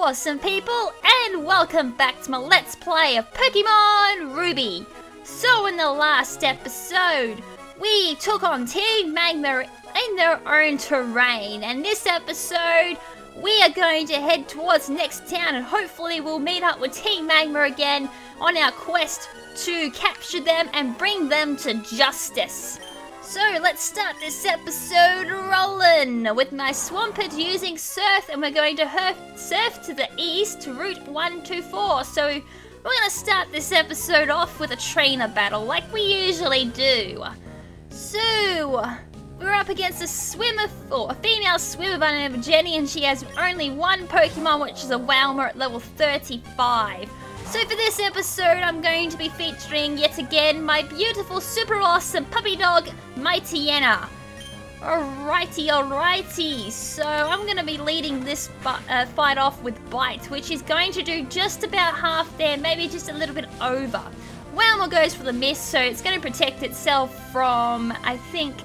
awesome people, and welcome back to my Let's Play of Pokemon Ruby. So in the last episode, we took on Team Magma in their own terrain, and this episode, we are going to head towards next town and hopefully we'll meet up with Team Magma again on our quest to capture them and bring them to justice. So let's start this episode rolling with my Swampert using Surf, and we're going to surf to the east to Route 124. So we're going to start this episode off with a trainer battle like we usually do. So we're up against a female swimmer by the name of Jenny, and she has only one Pokemon, which is a Wailmer at level 35. So for this episode, I'm going to be featuring, yet again, my beautiful, super awesome puppy dog, Mightyena. Alrighty. So I'm going to be leading this fight off with Bite, which is going to do just about half there, maybe just a little bit over. Wailmer goes for the miss, so it's going to protect itself from, I think,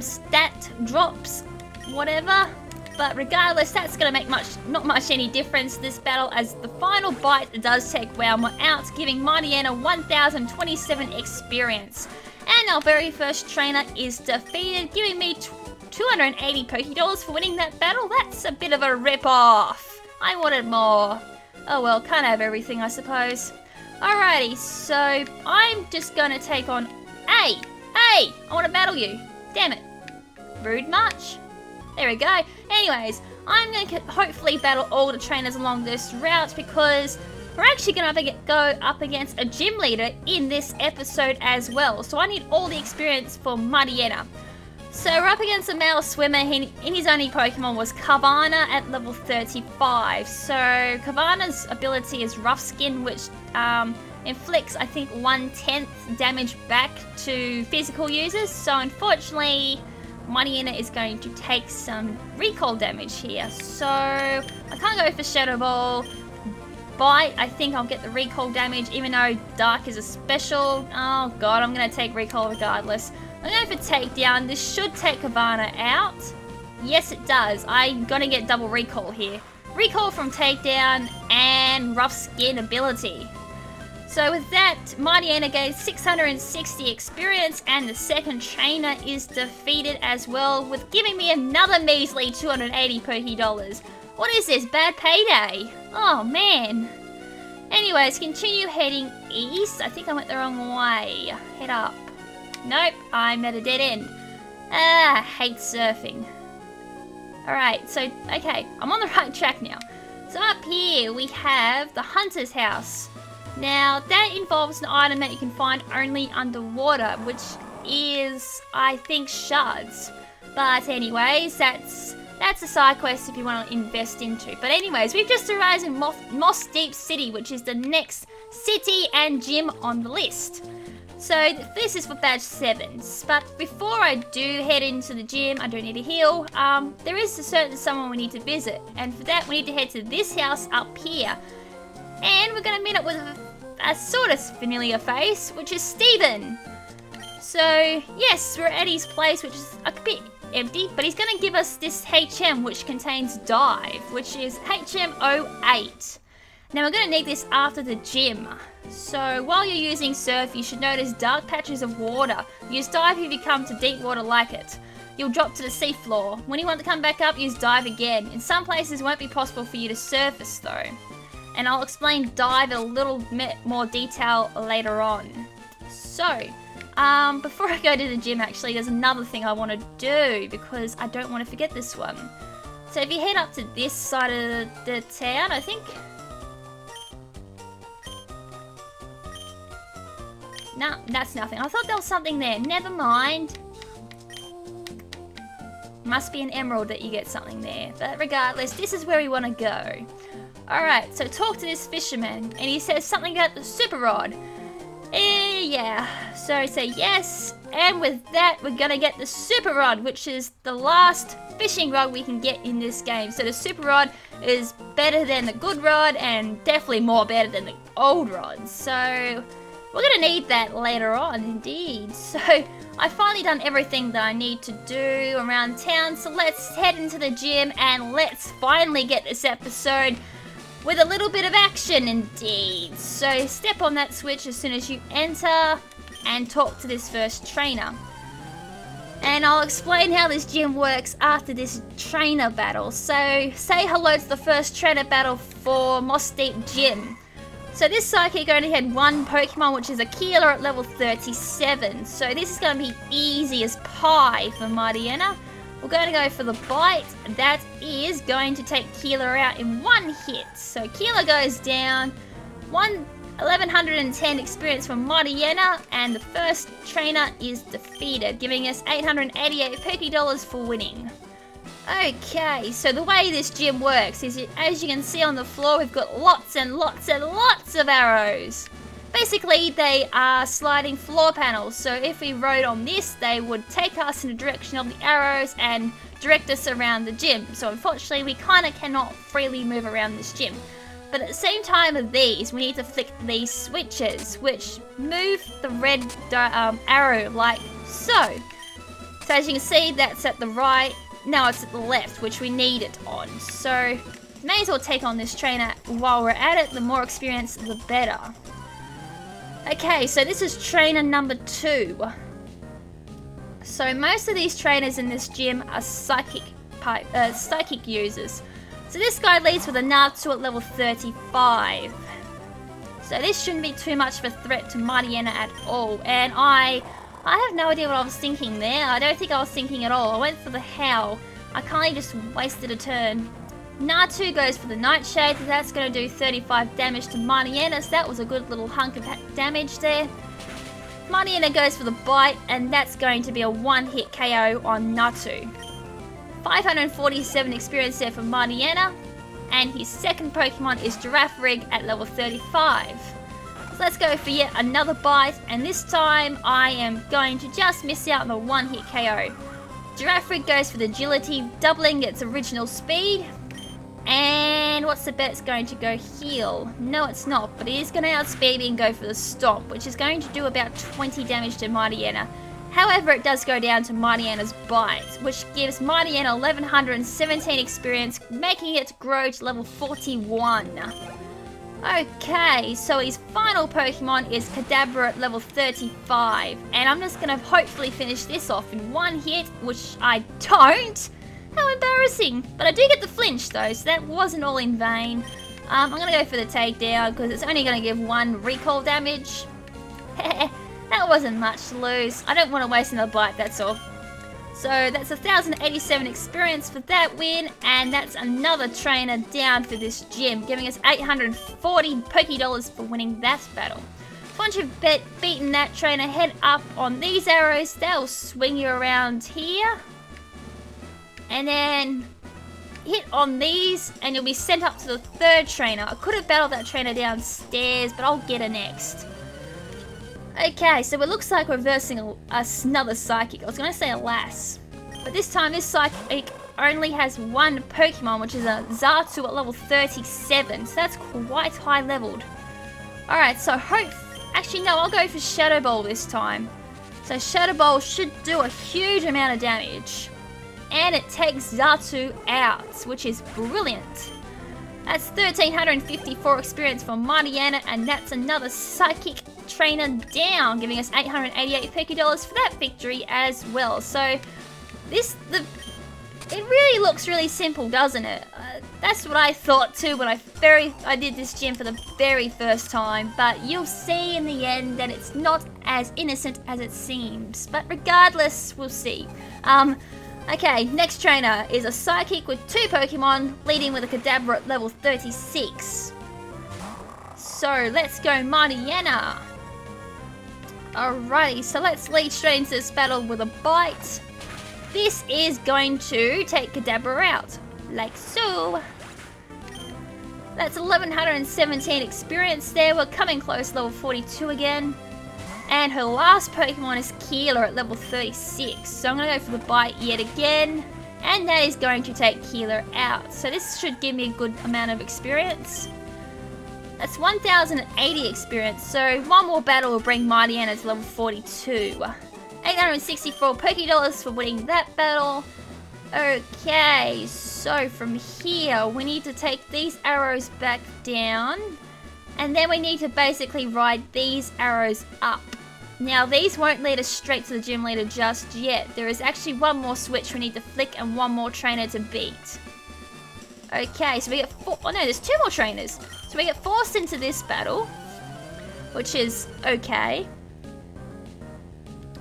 stat drops, whatever. But regardless, that's going to make not much any difference this battle, as the final bite does take Wailmer out, giving Mightyena 1027 experience. And our very first trainer is defeated, giving me 280 Pokédollars for winning that battle. That's a bit of a rip-off. I wanted more. Oh well, can't have everything, I suppose. Alrighty, so I'm just going to take on... Hey! I want to battle you. Damn it. Rude much? There we go. Anyways, I'm going to hopefully battle all the trainers along this route, because we're actually going to go up against a gym leader in this episode as well. So I need all the experience for Mightyena. So we're up against a male swimmer, and his only Pokemon was Carvanha at level 35. So Carvanha's ability is Rough Skin, which inflicts, I think, 1/10 damage back to physical users. So unfortunately, Mightyena is going to take some recall damage here. So I can't go for Shadow Ball. Bite, I think I'll get the recall damage, even though Dark is a special. Oh god, I'm going to take recall regardless. I'm going for Takedown. This should take Carvanha out. Yes, it does. I'm going to get double recall here. Recall from Takedown and Rough Skin ability. So with that, Mightyena gains 660 experience, and the second trainer is defeated as well, with giving me another measly 280 Pokédollars. What is this, bad payday? Oh man. Anyways, continue heading east. I think I went the wrong way. Head up. Nope, I'm at a dead end. I hate surfing. Alright, so, okay, I'm on the right track now. So up here we have the Hunter's House. Now, that involves an item that you can find only underwater, which is, I think, shards. But anyways, that's a side quest if you want to invest into. But anyways, we've just arrived in Moss Deep City, which is the next city and gym on the list. So this is for badge 7s. But before I do head into the gym, I do need to heal. There is a certain someone we need to visit. And for that, we need to head to this house up here. And we're going to meet up with a sort of familiar face, which is Steven. So, yes, we're at his place, which is a bit empty, but he's going to give us this HM, which contains Dive, which is HM08. Now, we're going to need this after the gym. So, while you're using Surf, you should notice dark patches of water. Use Dive if you come to deep water like it. You'll drop to the seafloor. When you want to come back up, use Dive again. In some places, it won't be possible for you to surface, though. And I'll explain Dive in a little bit more detail later on. So, before I go to the gym, actually, there's another thing I want to do, because I don't want to forget this one. So if you head up to this side of the town, I think... Nah, that's nothing. I thought there was something there. Never mind. Must be an emerald that you get something there. But regardless, this is where we want to go. Alright, so talk to this fisherman, and he says something about the super rod. Yeah, so say yes, and with that, we're gonna get the super rod, which is the last fishing rod we can get in this game. So the super rod is better than the good rod, and definitely more better than the old rod. So We're going to need that later on, indeed. So, I've finally done everything that I need to do around town. So, let's head into the gym and let's finally get this episode with a little bit of action, indeed. So, step on that switch as soon as you enter and talk to this first trainer. And I'll explain how this gym works after this trainer battle. So, say hello to the first trainer battle for Moss Deep Gym. So this Psychic only had one Pokemon, which is a Keeler at level 37. So this is going to be easy as pie for Mariana. We're going to go for the Bite. That is going to take Keeler out in one hit. So Keeler goes down. 1110 experience from Mariana. And the first trainer is defeated, giving us 888 Poké-Dollars for winning. Okay, so the way this gym works is, as you can see on the floor, we've got lots and lots and lots of arrows. Basically, they are sliding floor panels, so if we rode on this, they would take us in the direction of the arrows and direct us around the gym. So unfortunately, we kind of cannot freely move around this gym. But at the same time of these, we need to flick these switches, which move the red arrow like so. So as you can see, that's at the right. Now it's at the left, which we need it on. So, may as well take on this trainer while we're at it. The more experience, the better. Okay, so this is trainer number 2. So, most of these trainers in this gym are psychic users. So, this guy leads with a Natsu at level 35. So, this shouldn't be too much of a threat to Mariana at all. And I have no idea what I was thinking there. I don't think I was thinking at all. I went for the Howl. I kind of just wasted a turn. Natsu goes for the Nightshade. That's going to do 35 damage to Mariana. So that was a good little hunk of damage there. Mariana goes for the Bite. And that's going to be a one-hit KO on Natsu. 547 experience there for Mariana. And his second Pokemon is Girafarig at level 35. So let's go for yet another Bite, and this time I am going to just miss out on the one-hit KO. Girafarig goes for the Agility, doubling its original speed. And what's the bet? It's going to go Heal. No, it's not, but it is going to outspeed me and go for the Stomp, which is going to do about 20 damage to Mariana. However, it does go down to Mariana's Bite, which gives Mariana 1117 experience, making it grow to level 41. Okay, so his final Pokemon is Kadabra at level 35. And I'm just going to hopefully finish this off in one hit, which I don't. How embarrassing. But I do get the flinch though, so that wasn't all in vain. I'm going to go for the takedown because it's only going to give one recall damage. That wasn't much to lose. I don't want to waste another Bite, that's all. So that's 1,087 experience for that win, and that's another trainer down for this gym, giving us 840 Poké-Dollars for winning that battle. Once you've beaten that trainer, head up on these arrows. They'll swing you around here. And then hit on these, and you'll be sent up to the third trainer. I could have battled that trainer downstairs, but I'll get her next. Okay, so it looks like we're versing another Psychic. I was going to say a Lass. But this time, this Psychic only has one Pokemon, which is a Xatu at level 37. So that's quite high leveled. Alright, so actually, no, I'll go for Shadow Ball this time. So Shadow Ball should do a huge amount of damage. And it takes Xatu out, which is brilliant. That's 1,354 experience for Mariana, and that's another Psychic trainer down, giving us 888 Poké-Dollars for that victory as well. So it really looks really simple, doesn't it? That's what I thought too when I did this gym for the very first time, but you'll see in the end that it's not as innocent as it seems. But regardless, we'll see. Okay, next trainer is a Psychic with 2 Pokemon, leading with a Kadabra at level 36. So let's go Mariana. Alrighty, so let's lead straight into this battle with a Bite. This is going to take Kadabra out, like so. That's 1,117 experience there. We're coming close, level 42 again. And her last Pokemon is Keeler at level 36. So I'm going to go for the Bite yet again. And that is going to take Keeler out. So this should give me a good amount of experience. That's 1,080 experience, so one more battle will bring Mighty Anna to level 42. 864 Poké-Dollars for winning that battle. Okay, so from here, we need to take these arrows back down, and then we need to basically ride these arrows up. Now, these won't lead us straight to the gym leader just yet. There is actually one more switch we need to flick and one more trainer to beat. Okay, so we get oh no, there's 2 more trainers. So we get forced into this battle, which is okay.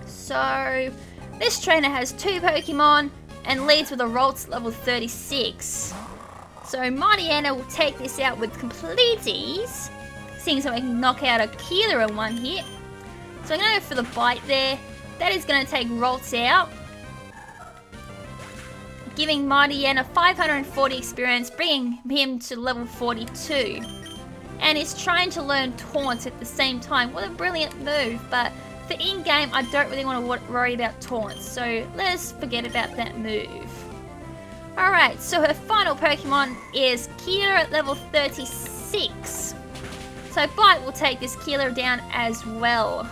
So, this trainer has 2 Pokemon and leads with a Ralts level 36. So Mighty Anna will take this out with complete ease, seeing as we can knock out a Keeler in one hit. So I'm going to go for the bite there. That is going to take Ralts out, giving Mighty Anna 540 experience, bringing him to level 42. And he's trying to learn Taunt at the same time. What a brilliant move, but for in-game, I don't really want to worry about taunts, so let's forget about that move. Alright, so her final Pokemon is Keeler at level 36. So Bite will take this Keeler down as well,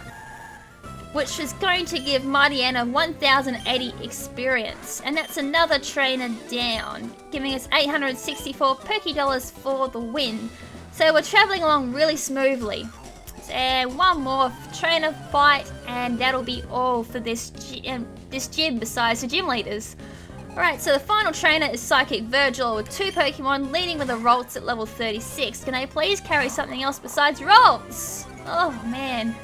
which is going to give Mighty Anna 1,080 experience, and that's another trainer down, giving us 864 Poké-Dollars for the win. So we're traveling along really smoothly. And one more trainer fight, and that'll be all for this gym besides the gym leaders. Alright, so the final trainer is Psychic Virgil with 2 Pokemon, leading with a Ralts at level 36. Can I please carry something else besides Ralts? Oh man.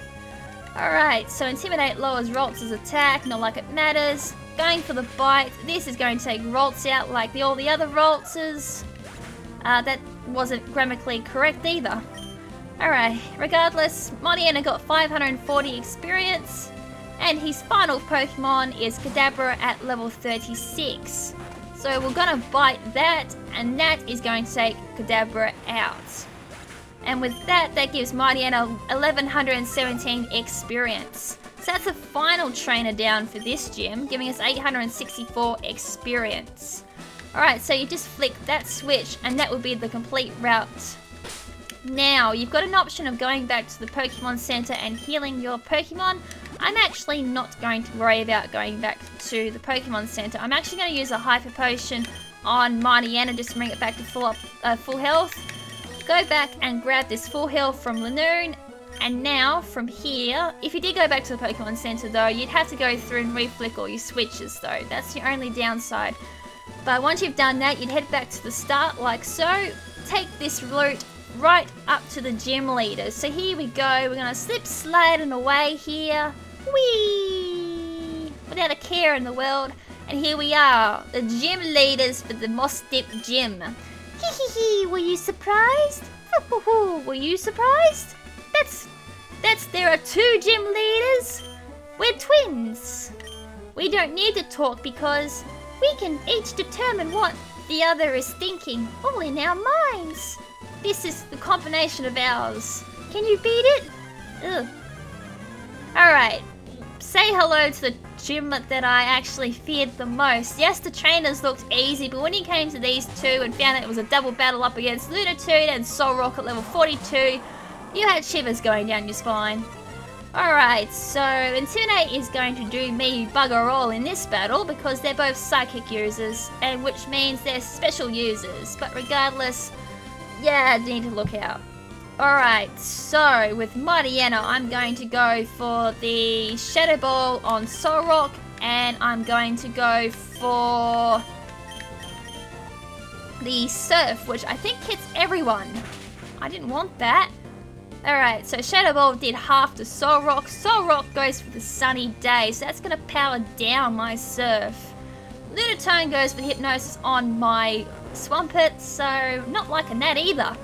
Alright, so Intimidate lowers Ralts' attack, not like it matters. Going for the bite, this is going to take Ralts out like all the other Raltses. That wasn't grammatically correct either. Alright, regardless, Mighty Anna got 540 experience, and his final Pokemon is Kadabra at level 36. So we're gonna bite that, and that is going to take Kadabra out. And with that, that gives Mighty Anna 1117 experience. So that's the final trainer down for this gym, giving us 864 experience. Alright, so you just flick that switch, and that would be the complete route. Now, you've got an option of going back to the Pokemon Center and healing your Pokemon. I'm actually not going to worry about going back to the Pokemon Center. I'm actually going to use a Hyper Potion on Mighty Anna just to bring it back to full health. Go back and grab this full health from Lunar, and now, from here, if you did go back to the Pokemon Center though, you'd have to go through and reflick all your switches though. That's your only downside. But once you've done that, you'd head back to the start like so. Take this route right up to the gym leaders. So here we go, we're gonna slip sliding away here. Whee! Without a care in the world. And here we are, the gym leaders for the Moss Dip Gym. Hee hee hee, were you surprised? Were you surprised? There are 2 gym leaders. We're twins. We don't need to talk because we can each determine what the other is thinking, all in our minds. This is the combination of ours. Can you beat it? Ugh. Alright, say hello to the gym that I actually feared the most. Yes, the trainers looked easy, but when he came to these 2 and found out it was a double battle up against Lunar-tic and Solrock at level 42, you had shivers going down your spine. Alright, so Intimidate is going to do me bugger all in this battle because they're both psychic users, and which means they're special users, but regardless, yeah, I need to look out. Alright, so with Mighty Anna, I'm going to go for the Shadow Ball on Solrock, and I'm going to go for the Surf, which I think hits everyone. I didn't want that. Alright, so Shadow Ball did half to Solrock. Solrock goes for the Sunny Day, so that's going to power down my Surf. Lunatone goes for Hypnosis on my Swampert, so not liking that either.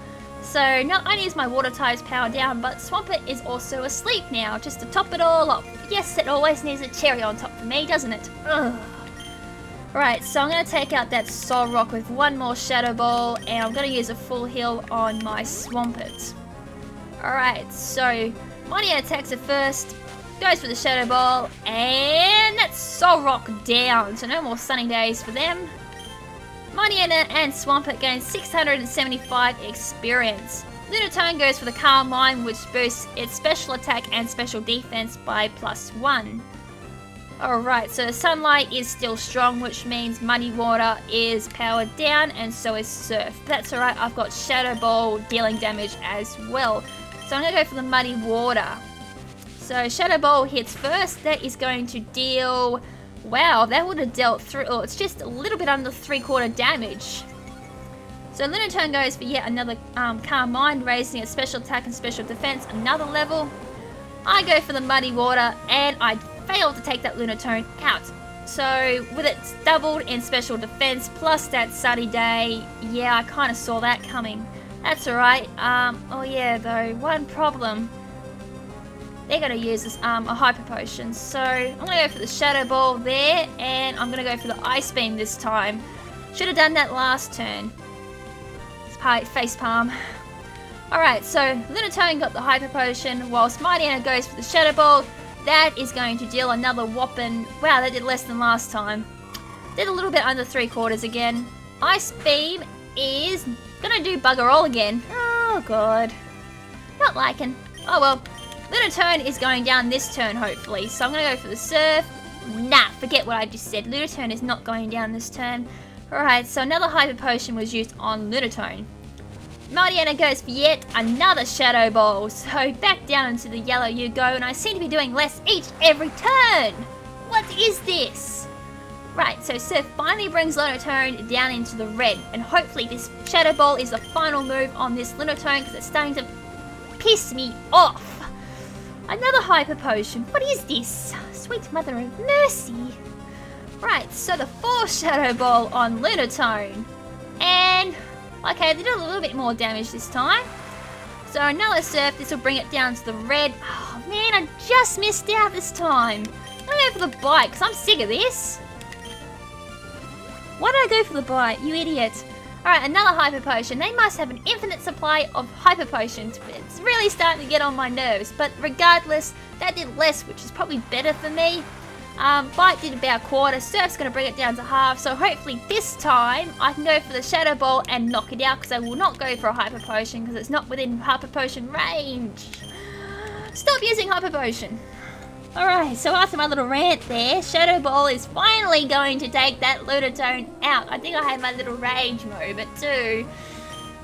So not only is my Water types powered down, but Swampert is also asleep now, just to top it all up. Yes, it always needs a cherry on top for me, doesn't it? Ugh. Right, so I'm going to take out that Solrock with one more Shadow Ball, and I'm going to use a full heal on my Swampert. Alright, so Mighty Anna attacks it first, goes for the Shadow Ball, and that's Solrock down, so no more sunny days for them. Mighty Anna and Swampert gain 675 experience. Lunar-tic goes for the Carmine, which boosts its special attack and special defense by +1. Alright, so the sunlight is still strong, which means Muddy Water is powered down, and so is Surf. That's alright, I've got Shadow Ball dealing damage as well. So I'm going to go for the Muddy Water. So Shadow Ball hits first. That is going to deal... Wow, that would have dealt through... Oh, it's just a little bit under 3/4 damage. So Lunar-tic goes for yet another Carmine, raising its special attack and special defense another level. I go for the Muddy Water, and I failed to take that Lunar-tic out. So with it doubled in special defense plus that sunny day, yeah, I kind of saw that coming. That's alright. Oh yeah, though, one problem. They're going to use this, a Hyper Potion. So I'm going to go for the Shadow Ball there, and I'm going to go for the Ice Beam this time. Should have done that last turn. Face palm. Alright, so Lunar-tic got the Hyper Potion, whilst Mighty goes for the Shadow Ball. That is going to deal another whopping... Wow, that did less than last time. Did a little bit under 3/4 again. Ice Beam is gonna do bugger all again. Oh god. Not liking. Oh well. Lunar-tic is going down this turn hopefully. So I'm gonna go for the Surf. Nah, forget what I just said. Lunar-tic is not going down this turn. Alright, so another Hyper Potion was used on Lunar-tic. Mariana goes for yet another Shadow Ball, so back down into the yellow you go, and I seem to be doing less every turn! What is this? Right, so Surf finally brings Lunar-tic down into the red, and hopefully this Shadow Ball is the final move on this Lunar-tic, because it's starting to piss me off. Another Hyper Potion, what is this? Sweet Mother of Mercy. Right, so the 4th Shadow Ball on Lunar-tic, and... Okay, they did a little bit more damage this time. So another Surf, this will bring it down to the red. Oh man, I just missed out this time. I'm gonna go for the Bite, because I'm sick of this. Why did I go for the Bite, you idiot? Alright, another Hyper Potion. They must have an infinite supply of Hyper Potions. It's really starting to get on my nerves. But regardless, that did less, which is probably better for me. Bite did about 1/4, Surf's going to bring it down to half, so hopefully this time I can go for the Shadow Ball and knock it out, because I will not go for a Hyper Potion because it's not within Hyper Potion range. Stop using Hyper Potion. Alright, so after my little rant there, Shadow Ball is finally going to take that Lunar-tic out. I think I had my little rage moment too.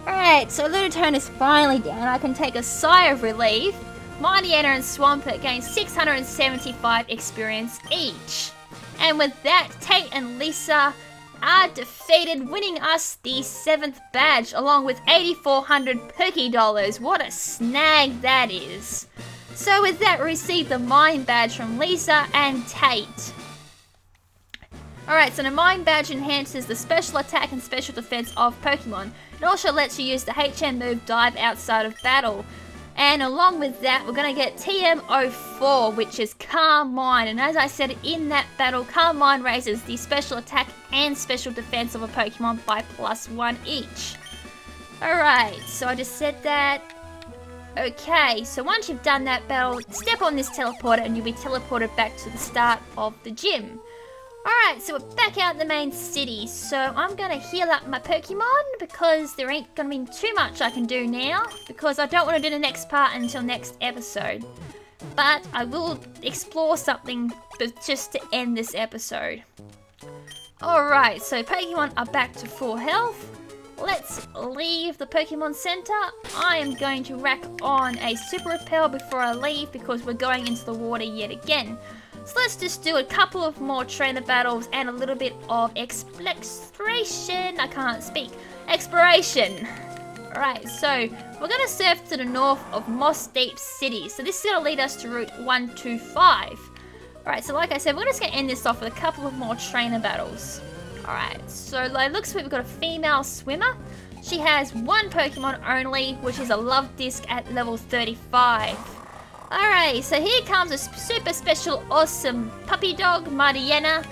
Alright, so Lunar-tic is finally down. I can take a sigh of relief. Mightyena and Swampert gain 675 experience each. And with that, Tate and Lisa are defeated, winning us the 7th badge, along with 8,400 Perky Dollars. What a snag that is. So with that, we received the Mind Badge from Lisa and Tate. Alright, so the Mind Badge enhances the special attack and special defense of Pokemon. It also lets you use the HM move Dive outside of battle. And along with that, we're going to get TM04, which is Carmine. And as I said, in that battle, Carmine raises the special attack and special defense of a Pokemon by +1 each. Alright, so I just said that. Okay, so once you've done that battle, step on this teleporter and you'll be teleported back to the start of the gym. Alright, so we're back out in the main city, so I'm going to heal up my Pokemon because there ain't going to be too much I can do now, because I don't want to do the next part until next episode. But I will explore something just to end this episode. Alright, so Pokemon are back to full health. Let's leave the Pokemon Center. I am going to rack on a Super Repel before I leave because we're going into the water yet again. So let's just do a couple of more trainer battles and a little bit of exploration. I can't speak. Exploration. Alright, so we're going to surf to the north of Moss Deep City. So this is going to lead us to Route 125. Alright, so like I said, we're just going to end this off with a couple of more trainer battles. Alright, so it looks like we've got a female swimmer. She has one Pokemon only, which is a Love Disc at level 35. Alright, so here comes a super special awesome puppy dog, Mariana.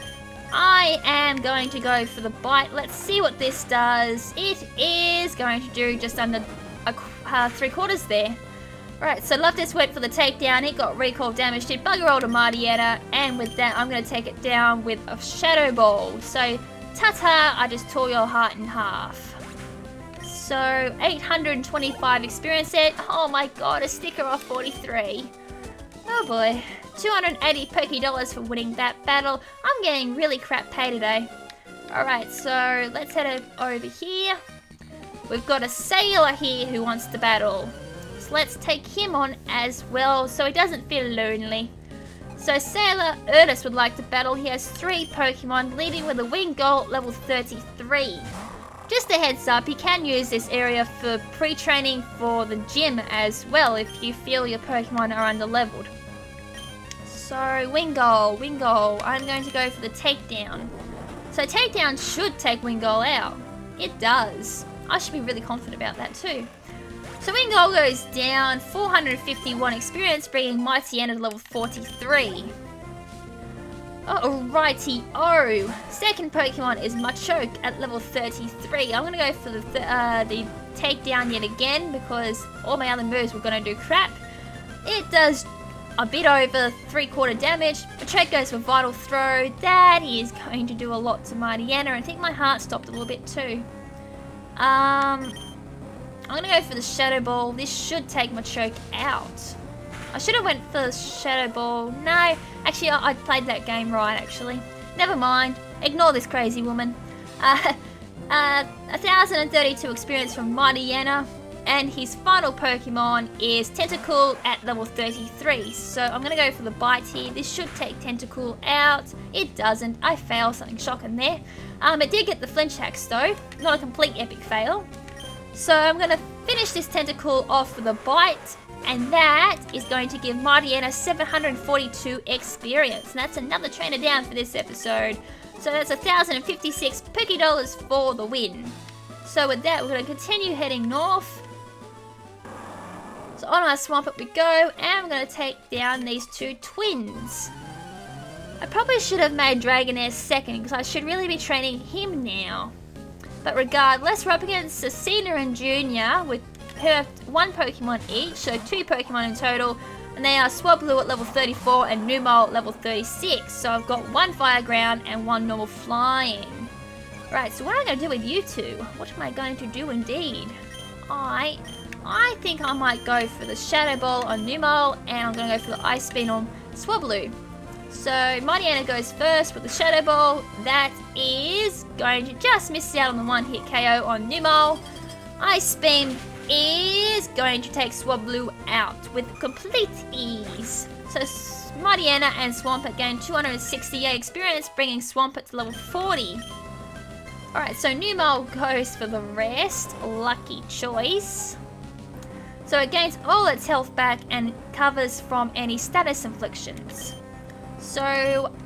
I am going to go for the Bite. Let's see what this does. It is going to do just under 3/4 there. Alright, so Love Disc went for the takedown. It got recall damage, did bugger all to Mariana. And with that, I'm going to take it down with a Shadow Ball. So, ta-ta, I just tore your heart in half. So 825 experience set. Oh my god, a sticker off 43. Oh boy. 280 Poké Dollars for winning that battle. I'm getting really crap pay today. Alright, so let's head over here. We've got a sailor here who wants to battle. So let's take him on as well so he doesn't feel lonely. So Sailor Ernest would like to battle. He has 3 Pokemon, leading with a Wingull level 33. Just a heads up, you can use this area for pre-training for the gym as well if you feel your Pokemon are under-leveled. So Wingull, I'm going to go for the takedown. So takedown should take Wingull out. It does. I should be really confident about that too. So Wingull goes down, 451 experience, bringing Mightyena to level 43. Alrighty-o. Second Pokemon is Machoke at level 33. I'm going to go for the takedown yet again because all my other moves were going to do crap. It does a bit over 3/4 damage. Machoke goes for Vital Throw. That is going to do a lot to Mightyena. I think my heart stopped a little bit too. I'm going to go for the Shadow Ball. This should take Machoke out. I should have went for Shadow Ball. No, actually I played that game right actually. Never mind. Ignore this crazy woman. 1032 experience from Mightyena. And his final Pokemon is Tentacool at level 33. So I'm going to go for the Bite here. This should take Tentacool out. It doesn't. I failed, something shocking there. It did get the Flinch Hacks though. Not a complete epic fail. So I'm going to finish this Tentacool off with a Bite. And that is going to give Mightyena 742 experience. And that's another trainer down for this episode. So that's 1,056 Poké Dollars for the win. So with that, we're going to continue heading north. So on our Swampert we go, and we're going to take down these 2 twins. I probably should have made Dragonair second, because I should really be training him now. But regardless, we're up against Cecina and Junior with her 1 Pokemon each, so 2 Pokemon in total. And they are Swablu at level 34 and Numel at level 36. So I've got 1 Fire Ground and 1 normal flying. Right, so what am I going to do with you two? What am I going to do indeed? I think I might go for the Shadow Ball on Numel, and I'm going to go for the Ice Beam on Swablu. So Mightyena goes first with the Shadow Ball. That is going to just miss out on the 1-hit KO on Numel. Ice Beam is going to take Swablu out with complete ease. So Mightyena and Swampert gain 268 experience, bringing Swampert to level 40. Alright, so Numel goes for the rest. Lucky choice. So it gains all its health back and covers from any status inflictions. So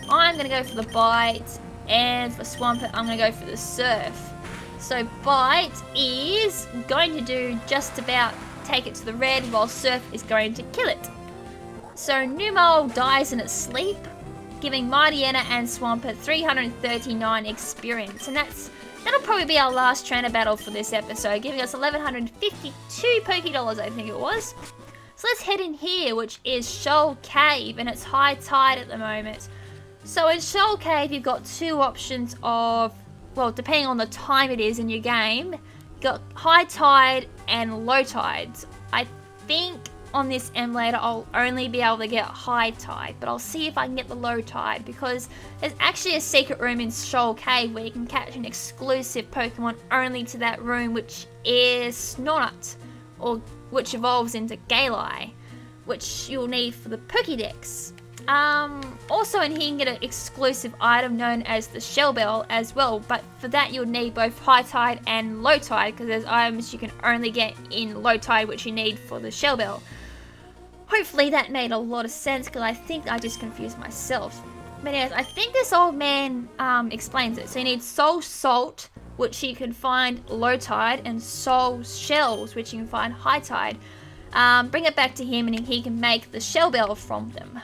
I'm going to go for the Bite, and for Swampert I'm going to go for the Surf. So Bite is going to do just about take it to the red, while Surf is going to kill it. So Numel dies in its sleep, giving Mightyena and Swampert 339 experience, and that'll probably be our last trainer battle for this episode, giving us 1,152 Poké Dollars, I think it was. So let's head in here, which is Shoal Cave, and it's high tide at the moment. So in Shoal Cave, you've got 2 options of, well, depending on the time it is in your game, you've got high tide and low tides. I think on this emulator I'll only be able to get high tide, but I'll see if I can get the low tide, because there's actually a secret room in Shoal Cave where you can catch an exclusive Pokemon only to that room, which is Snorlax, or which evolves into Galai, which you'll need for the Pokédex. Also in here you can get an exclusive item known as the Shell Bell as well, but for that you'll need both high tide and low tide, because there's items you can only get in low tide which you need for the Shell Bell. Hopefully that made a lot of sense, because I think I just confused myself. But anyways, I think this old man explains it. So you need Soul Salt, which you can find low tide, and Soul Shells, which you can find high tide. Bring it back to him and he can make the Shell Bell from them.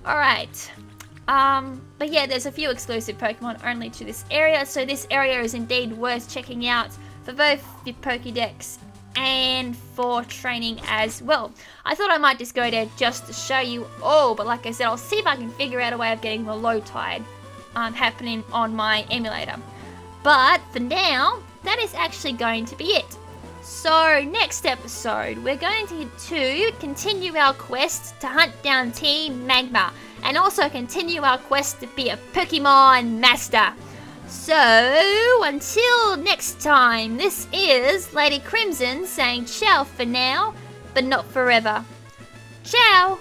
Alright. But yeah, there's a few exclusive Pokemon only to this area, so this area is indeed worth checking out for both the Pokédex and for training as well. I thought I might just go there just to show you all, but like I said, I'll see if I can figure out a way of getting the low tide happening on my emulator. But for now, that is actually going to be it. So, next episode, we're going to continue our quest to hunt down Team Magma, and also continue our quest to be a Pokemon Master. So, until next time, this is Lady KrimZen saying ciao for now, but not forever. Ciao!